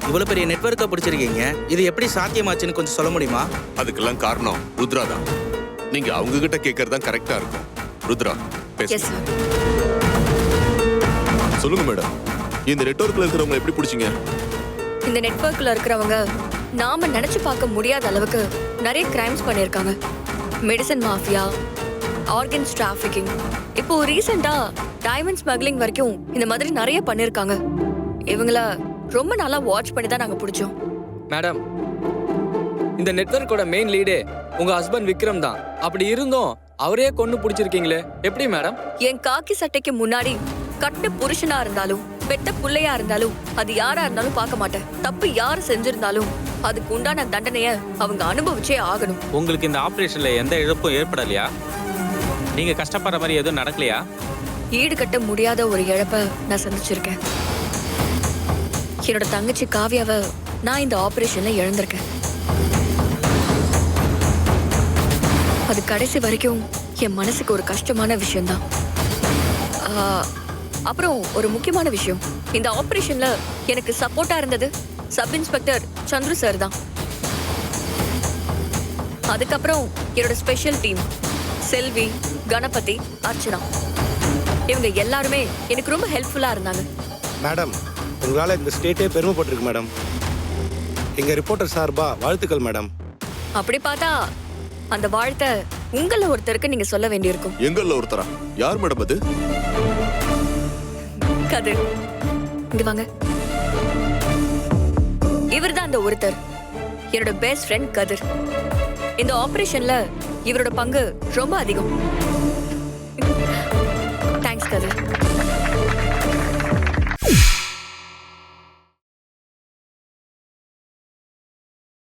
இவ்வளவு பெரிய நெட்வொர்க்கை பிடிச்சிருக்கீங்க, இது எப்படி சாத்தியமாச்சுன்னு கொஞ்சம் சொல்ல முடியுமா? அதுக்கெல்லாம் காரணம் ருத்ரா தான். நீங்க அவங்க கிட்ட கேட்கறது தான் கரெக்டா இருக்கும். ருத்ரா பேசுங்க. சொல்லுங்க மேடம், இந்த நெட்வொர்க்ல இருக்கிறவங்க எப்படி பிடிச்சீங்க? இந்த நெட்வொர்க்ல இருக்கிறவங்க நாம நினைச்சு பார்க்க முடியாத அளவுக்கு நிறைய கிரைம்ஸ் பண்ணிருக்காங்க. மெடிசன் மாஃபியா, ஆர்கன்ஸ் டிராஃபிக்கிங், இப்போ ரீசெண்டா டைமண்ட் ஸ்மக்லிங் வரைக்கும் இந்த மாதிரி நிறைய பண்ணிருக்காங்க. இவங்கள ரொம்ப நாளா வாட்ச் பண்ணி தான் நாங்க பிடிச்சோம். மேடம், இந்த நெட்வொர்க்கோட மெயின் லீடே உங்க ஹஸ்பண்ட் விக்ரம் தான். அப்படி இருந்தும் அவரே கொண்டு பிடிச்சிருக்கீங்களே, எப்படி மேடம்? என் காக்கி சட்டைக்கு முன்னாடி கட்டு புருஷனா இருந்தாலும் பெத்த புள்ளையா இருந்தாலும் அது யாரா இருந்தாலும் பார்க்க மாட்டேன். தப்பு யாரு செஞ்சிருந்தாலும் அதுக்கு உண்டான தண்டனைய அவங்க அனுபவிச்சே ஆகணும். உங்களுக்கு இந்த ஆபரேஷன்ல எந்த இழப்பும் ஏற்படலையா? நீங்க கஷ்டப்படுற மாதிரி எதுவும் நடக்கலையா? ஈடுகட்ட முடியாத ஒரு இழப்ப நான் சந்திச்சிருக்கேன். என்னோட தங்கச்சி காவியாவை நான் இந்த ஆபரேஷன்ல இழந்திருக்கேன். அது கடைசி வரைக்கும் என் மனசுக்கு ஒரு கஷ்டமான விஷயம்தான். அப்புறம் ஒரு முக்கியமான விஷயம், இந்த ஆபரேஷன்ல எனக்கு சப்போர்ட்டா இருந்தது சப் இன்ஸ்பெக்டர் சந்துரு சார் தான். அதுக்கப்புறம் என்னோட ஸ்பெஷல் டீம் செல்வி, கணபதி, அர்ச்சனா, இவங்க எல்லாருமே எனக்கு ரொம்ப ஹெல்ப்ஃபுல்லா இருந்தாங்க. மேடம், உங்களால் இந்த ஸ்டேட்டே பெருமைப்பட்டிருக்கு மேடம். எங்க ரிப்போர்ட்டர் சார்பா வாழ்த்துக்கள் மேடம். அப்படி பார்த்தா அந்த வாழ்த்தை உங்கள ஒருத்தருக்கு நீங்க சொல்ல வேண்டியிருக்கும். எங்கல்ல ஒருத்தரா? யார் மேடம் அது? கதிர், இங்க வாங்க. இவர்தான் அந்த ஒருத்தர், என்னோட பெஸ்ட் ஃப்ரெண்ட் கதிர். இந்த ஆபரேஷன்ல இவரோட பங்கு ரொம்ப அதிகம்.